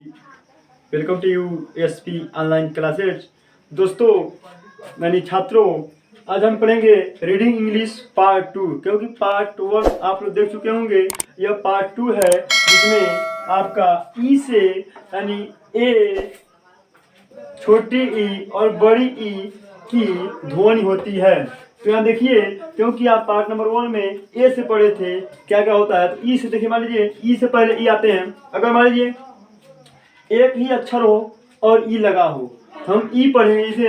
Welcome to U SP online classes. दोस्तों यानी छात्रों, आज हम पढ़ेंगे रीडिंग इंग्लिश पार्ट 2, क्योंकि पार्ट 1 आप लोग देख चुके होंगे। यह पार्ट 2 है जिसमें आपका ई से यानी ए, छोटी ई और बड़ी ई की ध्वनि होती है। तो यहाँ देखिए, क्योंकि आप पार्ट नंबर 1 में ए से पढ़े थे क्या क्या होता है, तो ई से देखिए, मान लीजिए ई से पहले ई आते हैं। अगर मान लीजिए एक ही अक्षर हो और ई लगा हो, तो हम ई पढ़ेंगे। इसे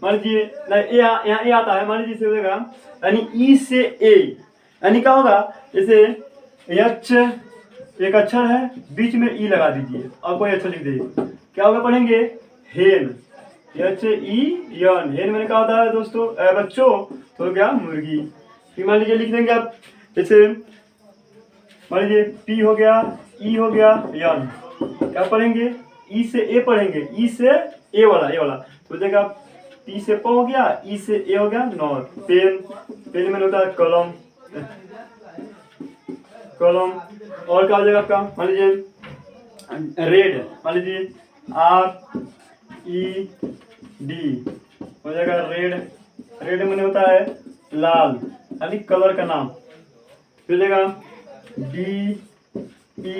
मान लीजिए यहाँ ए आता है, मान लीजिए इसे होगा यानी ई से ए, यानी क्या होगा, जैसे एच एक अक्षर है, बीच में ई लगा दीजिए और कोई अक्षर लिख दीजिए, क्या होगा, पढ़ेंगे हेन, एच ई एन। हेन मैंने क्या होता है दोस्तों, बच्चों, तो क्या मुर्गी। फिर मान लीजिए लिख देंगे आप, जैसे मान लीजिए पी हो गया, ई हो गया, यन। क्या पढ़ेंगे, ई से ए पढ़ेंगे, ई से ए वाला तो देखा, पी से प हो गया, ई से ए हो गया, नॉर। पेन, पेन में होता है कलम, कलम। और क्या हो जाएगा आपका, मान लीजिए रेड, मान लीजिए आर ई डी हो जाएगा रेड। रेड में होता है लाल, यानी कलर का नाम। फिर जाएगा डी ई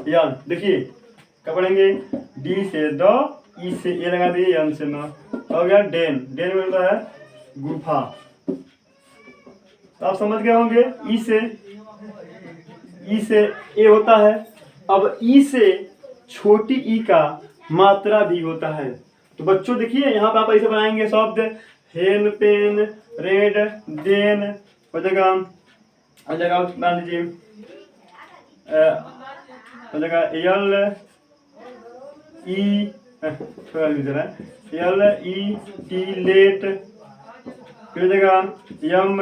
एन, देखिए क्या पढ़ेंगे, डी से द, ई से ए लगा दिए, एन से न, हो गया डेन। डेन में होता है गुफा। तो आप समझ गए होंगे, ई से ए होता है। अब ई से छोटी ई का मात्रा भी होता है। तो बच्चों देखिए, यहाँ पर आप ऐसे बनाएंगे शब्द, हेन, पेन, रेड, देन हो जाएगा, मान लीजिए हो जाएगा एल ई, थोड़ा एल ई टी लेट, फिर हो जाएगा M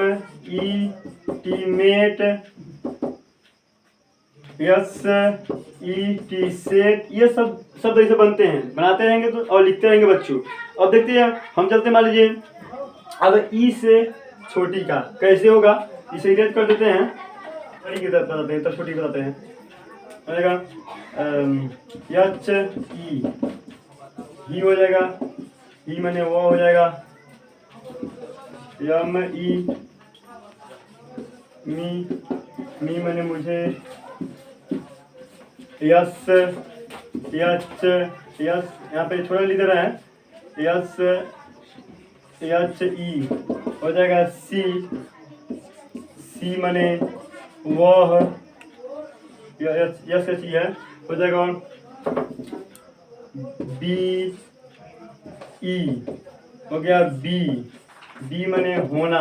E T met, S E T set. ये सब शब्द ऐसे बनते हैं, बनाते रहेंगे तो और लिखते रहेंगे बच्चों। अब देखते हैं, हम चलते मान लीजिए अब ई से छोटी का कैसे होगा, इसे इरेज कर देते हैं, बड़ी की तरफ बताते हैं, तब छोटी बताते हैं। एच ई हो जाएगा, ई मैंने वो हो जाएगा, एम ई मी मैंने मुझे, यस एच यस, यहाँ पे छोटा लिख रहा है, यस एच ई हो जाएगा, सी मैंने वह, यस एच ई है, हो जाएगा बी ई हो गया, बी मैंने होना।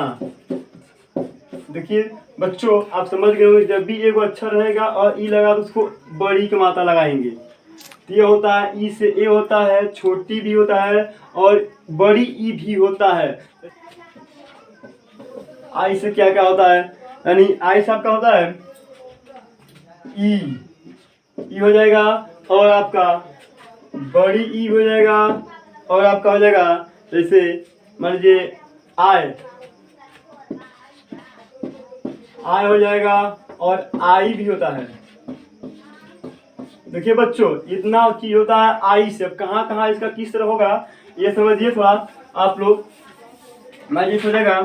देखिए बच्चों, आप समझ गए होंगे, जब भी एक अक्षर रहेगा और ई लगा तो उसको बड़ी की मात्रा लगाएंगे। तो ये होता है, ई से ए होता है, छोटी भी होता है और बड़ी ई भी होता है। आई से क्या क्या होता है, यानी आई से आपका होता है ई हो जाएगा, और आपका बड़ी ई हो जाएगा, और आपका हो जाएगा जैसे मान लीजिए आई हो जाएगा, और आई भी होता है। देखिए बच्चों, इतना चीज होता है आई से। अब कहाँ कहाँ इसका किस तरह होगा ये समझिए थोड़ा आप लोग। मैं ये सोचेगा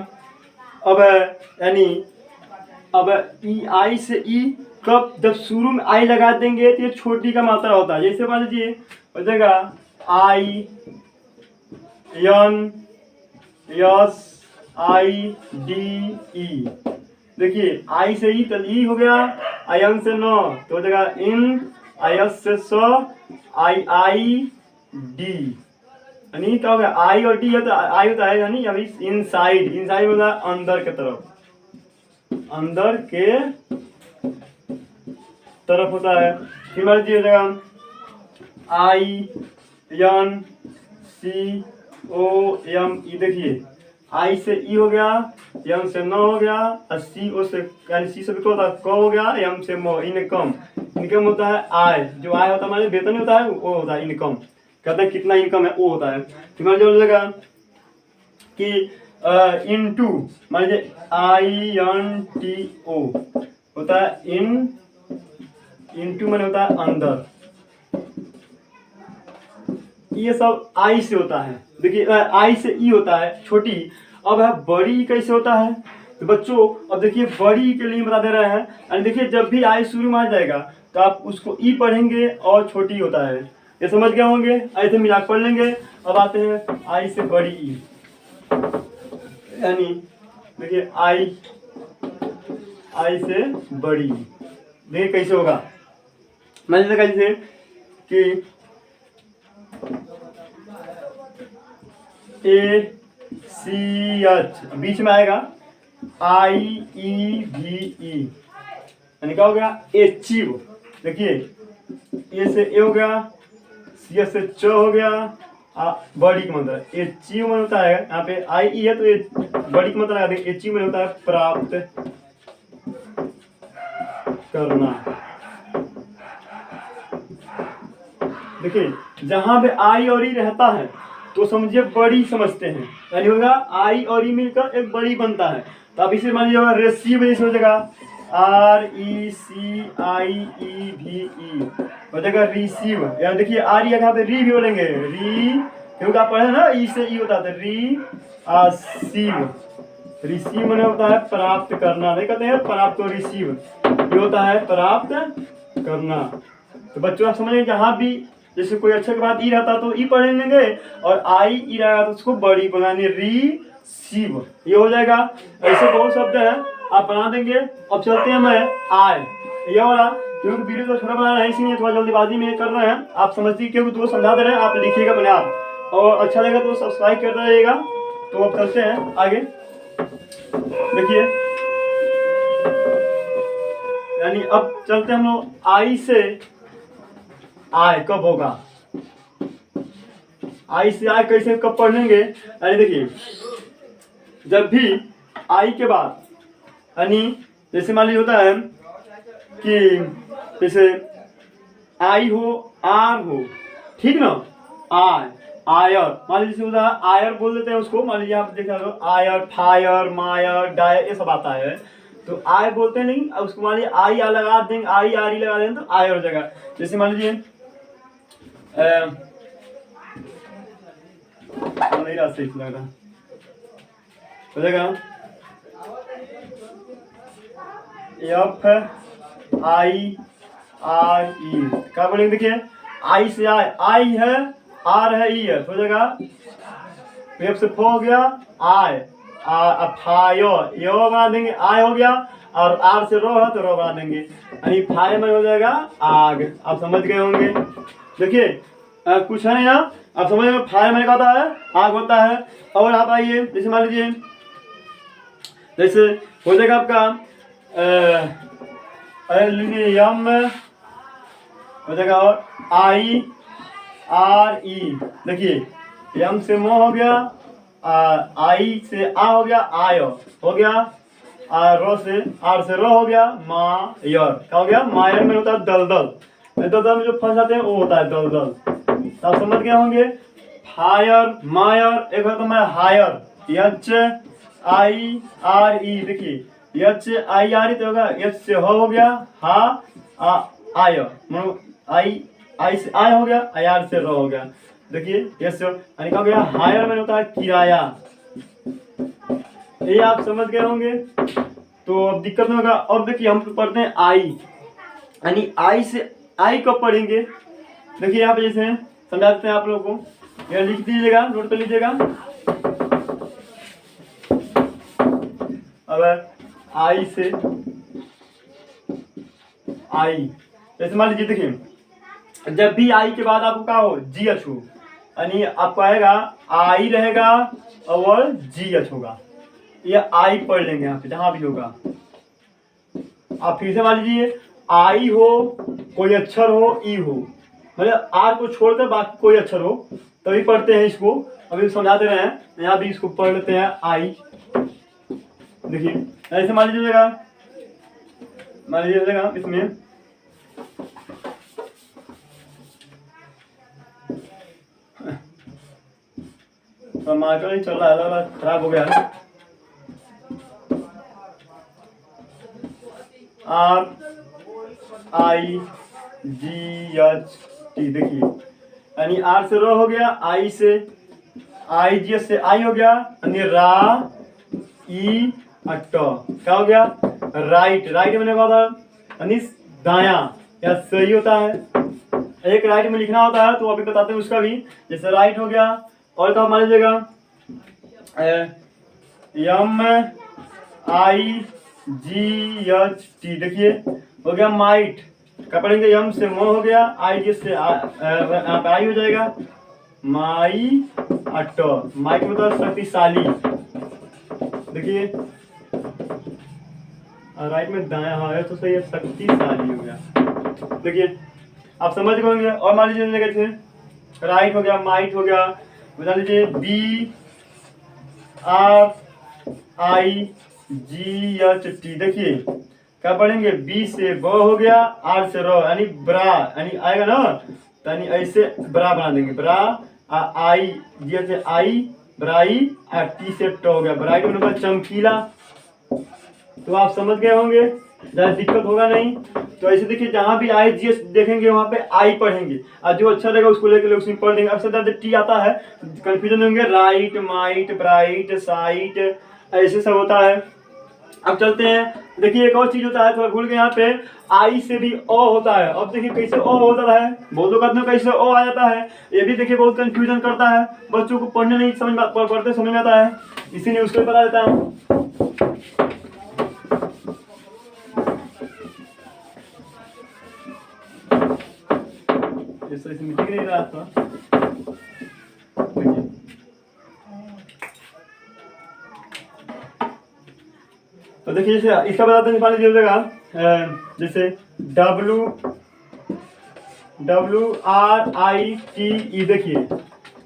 अब, यानी अब ई, आई से ई कब, जब शुरू में आई लगा देंगे तो ये छोटी का मात्रा होता है। जैसे मान लीजिए हो जाएगा I N S I D E. देखिए आई से ई तो ई हो गया, आई एन से नो तो हो जाएगा इन, आई एस से सो, आई डी, यानी क्या हो गया, आई और डी है तो आई होता है यानी अभी इनसाइड, इनसाइड होता है अंदर के तरफ, अंदर के तरफ होता है। फिर मान लीजिए हो जाएगा I N C O M E. देखिए आई से ई हो गया, एम से नो हो गया, और सी ओ से, यानी सी से भी होता है क हो गया, एम से मो, इनकम। इनकम होता है आय, जो आय होता है हमारे वेतन होता है वो होता है इनकम। कहते हैं कितना इनकम है वो होता है। फिर मान लीजिए लगा कि इनटू, मान लीजिए आई एन टी ओ होता है इनटू मैंने होता है अंदर, ये सब आई से होता है। देखिए आई से ई होता है छोटी। अब है बड़ी कैसे होता है तो बच्चों अब देखिए बड़ी के लिए बता दे रहे हैं। और देखिए जब भी आई शुरू में आ जाएगा तो आप उसको ई पढ़ेंगे और छोटी होता है। ये समझ गए होंगे, ऐसे मिलाकर पढ़ लेंगे। अब आते हैं आई से बड़ी ई, यानी देखिए आई से बड़ी। देखिए कैसे होगा, मैंने देखा जैसे कि ए सी एच बीच में आएगा आई ई भी ई, यानी क्या हो गया एचीव। देखिए ए से ए हो गया, सी से च हो गया, बड़ी का मतलब एचीव में होता है। यहाँ पे आई ई है तो बड़ी का मतलब एचीव में होता है प्राप्त करना। देखिए जहां पे आई और ई रहता है तो समझिए बड़ी समझते हैं, यानी होगा आई और ई मिलकर एक बड़ी बनता है। तो अब इसे मान लीजिए रेसिव जैसे हो जाएगा आर ई सी आई ई भी ई हो जाएगा रिसीव। यानी देखिए आर यहाँ पे री भी बोलेंगे, री क्योंकि आप पढ़े ना ई से ई होता है री सीव। रिसीव मैंने होता है प्राप्त करना, नहीं कहते हैं प्राप्त और रिसीव, ये होता है प्राप्त करना। तो बच्चों आप समझिए जहाँ भी जैसे कोई अक्षर के बाद ई रहता तो ई पढ़ लेंगे, और आई ई रहेगा तो उसको बड़ी बनानी री सीव, ये हो जाएगा। ऐसे बहुत शब्द है आप बना देंगे। अब चलते हैं मैं आय, ये वाला क्योंकि वीडियो तो छोटा बना रहे हैं इसीलिए थोड़ा जल्दीबाजी में कर रहे हैं। आप समझिए क्योंकि तो समझा दे रहे हैं, आप लिखिएगा बने आप, और अच्छा लगा तो सब्सक्राइब कर दीजिएगा। तो अब चलते हैं आगे। देखिए यानी अब चलते हैं हम लोग आई से आय कब होगा, आई से आय कैसे कब पढ़ेंगे। यानी देखिए जब भी आई के बाद यानी जैसे मान लीजिए होता है कि जैसे आई हो आर हो, ठीक ना, आय आयर मान लीजिए होता है आयर बोल देते हैं उसको। मान लीजिए आप देखा हो आयर फायर मायर डायर ये सब आता है तो आय बोलते हैं, नहीं उसको मान लीजिए आई आ लगा देंगे, आई आर ई लगा देंगे तो आयर हो जाएगा। जैसे मान लीजिए नहीं रहा सही लग रहा हो जाएगा एफ आई आर ई, क्या बोलेंगे देखिए आई से आई है आर है ई है हो जाएगा, एफ से फो हो गया आई फायर ये बना देंगे आय हो गया, और आर से रो है तो रो बना देंगे, यानी फायर में हो जाएगा आग। आप समझ गए होंगे। देखिए कुछ है नहीं ना, आप समझ गए फायर में क्या होता है आग होता है। और आप आइए जैसे मान लीजिए जैसे हो जाएगा आपका एल्युमिनियम हो जाएगा, और आई आर ई देखिए यम से मो हो गया, आई से आ हो गया आय हो गया, रो से आर से रो हो गया मायर, क्या हो गया मायर में होता है दलदल, दलदल में जो फंस जाते हैं वो होता है दलदल। तो आप समझ गए होंगे फायर मायर। एक होता है hire H I R E, देखिए एच आई आर ई तो होगा एच से हो गया हा आय आई आई से आय हो गया, आई आर से रो हो गया। देखिए यस यानी क्या हो गया हायर में होता है किराया। ये आप समझ गए होंगे तो अब दिक्कत नहीं होगा। और देखिए हम पढ़ते हैं आई, यानी आई से आई कब पढ़ेंगे। देखिए यहाँ पे जैसे समझा देते हैं आप लोगों को, यह लिख दीजिएगा नोट कर लीजिएगा। अब आई से आई जैसे मान लीजिए देखिए जब भी आई के बाद आपको क्या हो जी एच हो, यानी आपको आएगा आई रहेगा और जी एच होगा, ये आई पढ़ लेंगे यहाँ पे जहां भी होगा। आप फिर से मान लीजिए आई हो कोई अक्षर हो ई हो, मतलब आर को छोड़कर बाकी कोई अक्षर हो तभी पढ़ते हैं इसको। अभी समझा दे रहे हैं यहाँ भी इसको पढ़ लेते हैं आई। देखिए ऐसे मान लीजिएगा, मान लीजिएगा इसमें टमाटर नहीं चल रहा है, खराब हो गया है। Are I G H T देखिए यानी आर से रो हो गया, आई से आई जी से आई हो गया, यानी रा ई अट क्या हो गया राइट। राइट मैंने कहा था यानी दाया या सही होता है। एक राइट में लिखना होता है तो अभी बताते हैं उसका भी। जैसे राइट हो गया और क्या मान लीजिएगा एम आई जी एच टी, देखिए हो गया माइट। क्या पढ़ेंगे एम से मो हो गया, आई जी से आई हो जाएगा माई अट। माइट मतलब शक्तिशाली। देखिए राइट में दाया हाँ है तो सही है, शक्तिशाली हो गया। देखिए आप समझ गए होंगे। और मान लीजिए जैसे राइट हो गया माइट हो गया, बता लीजिए B R I G H T. देखिए क्या पढ़ेंगे बी से ब हो गया, आर से रो यानी ब्रा, यानी आएगा ना तो यानी ऐसे ब्रा बना देंगे, ब्रा आई जी से आई ब्राई और टी से ट हो गया ब्राइट मतलब चमकीला। तो आप समझ गए होंगे, ज़्यादा दिक्कत होगा नहीं। तो ऐसे देखिए जहाँ भी आई जी एस देखेंगे वहाँ पे आई पढ़ेंगे और जो अच्छा रहेगा उसको लेकर लोग सिंपल पढ़ देंगे। अक्सर ज़्यादा टी आता है कंफ्यूजन होंगे, राइट माइट ब्राइट साइट ऐसे सब होता है। अब चलते हैं, देखिए एक और चीज होता है, थोड़ा भूल गए यहाँ पे आई से भी ओ होता है। अब देखिए कैसे ओ होता है, बहुत लोग कहते हैं कैसे ओ आ जाता है, ये भी देखिए बहुत कंफ्यूजन करता है, बच्चों को पढ़ने नहीं समझ पढ़ते समझ में आता है, इसीलिए उसको बता देता हूँ। मीटिंग नहीं रहा था। तो देखिए जैसे इसका बताते हैं, मान लीजिएगा जैसे W R I T E. देखिए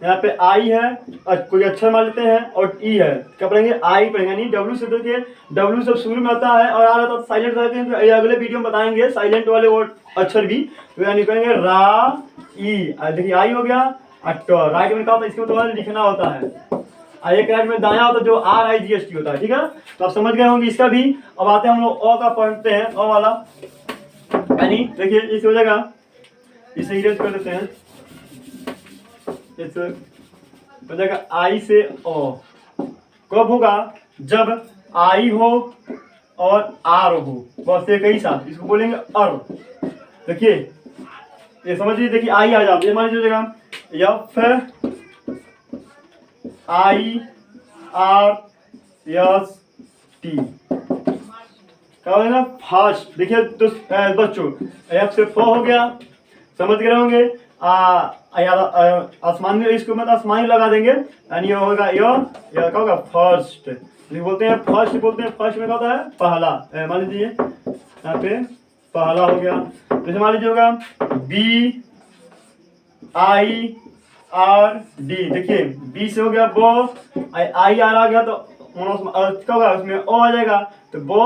यहाँ पे आई है कोई अक्षर मान लेते हैं और ई है, क्या पढ़ेंगे आई पढ़ेंगे। नहीं डब्ल्यू से देखिए डब्ल्यू सब शुरू में आता है और आ रहा था साइलेंट रहते हैं, तो अगले वीडियो में बताएंगे साइलेंट वाले वो अक्षर भी। तो यानी कहेंगे रा ई, देखिए आई हो गया अट। राइट में क्या होता है इसके मतलब लिखना होता है, एक राइट में दाया होता है जो are I G S T होता है, ठीक है। तो आप समझ गए होंगे इसका भी। अब आते हैं हम लोग अ का पढ़ते हैं, अ वाला यानी देखिए इस हो जाएगा, इसे इरेज कर देते हैं, इस हो जाएगा आई से ओ। कब होगा जब आई हो और आर हो, बस एक ही साथ इसको बोलेंगे अर। देखिए ये समझ लीजिए, देखिए आई आ जाओ, ये मान लीजिएगा F I R S T क्या होगा फास्ट। देखिए बच्चों एफ से फ हो गया, समझ गए होंगे। आसमान में इसको मतलब आसमानी लगा देंगे यानी ये होगा यो क्या होगा फर्स्ट। बोलते हैं फर्स्ट, बोलते हैं फर्स्ट में क्या होता है पहला। मान लीजिए यहाँ पे पहला हो गया। जैसे मान लीजिए होगा बी आई आर डी। देखिए बी से हो गया बो, आई आर आ गया तो क्या होगा उसमें ओ आ जाएगा, तो बो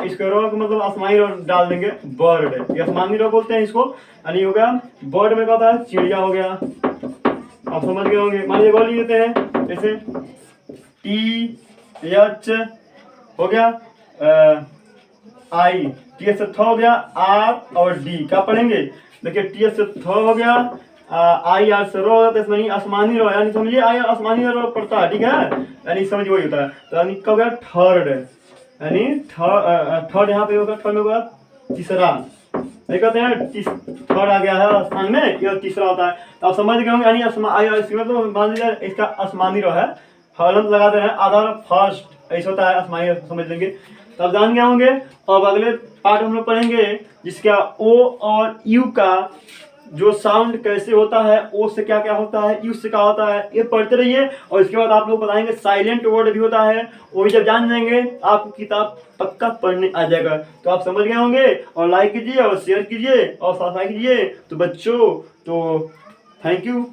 इसको रो को मतलब आसमानी रो डाल देंगे बर्ड, ये आसमानी रो बोलते हैं इसको। यानी हो गया बर्ड में क्या होता है चिड़िया हो गया, आप समझ गए होंगे। मान लीजिए बोल लेते हैं जैसे टी एच हो गया आई, टी एच से थ हो गया आर और डी क्या पढ़ेंगे। देखिए टी एच से थ हो गया, आई आर से रो होता है आसमानी रो, यानी समझिए आई आसमानी रो पड़ता है, ठीक है, यानी समझ वही होता है। तो यानी क्या हो गया थर्ड, यानी थर्ड यहाँ पे होगा, थर्ड में होगा तीसरा। कहते हैं थर्ड आ गया है स्थान में, यह तीसरा होता है। तो आप समझ गए होंगे, यानी तो मान लीजिए इसका आसमानी रो है, हलंत लगाते हैं आधार फर्स्ट ऐसा होता है आसमानी, समझ लेंगे। तो आप जान गए होंगे। अब अगले पार्ट हम लोग पढ़ेंगे जिसका ओ और यू का जो साउंड कैसे होता है, ओ से क्या क्या होता है, यू से क्या होता है, ये पढ़ते रहिए। और इसके बाद आप लोग बताएंगे साइलेंट वर्ड भी होता है, वो भी जब जान जाएंगे आपको किताब पक्का पढ़ने आ जाएगा। तो आप समझ गए होंगे। और लाइक कीजिए और शेयर कीजिए और सब्सक्राइब कीजिए। तो बच्चों तो थैंक यू।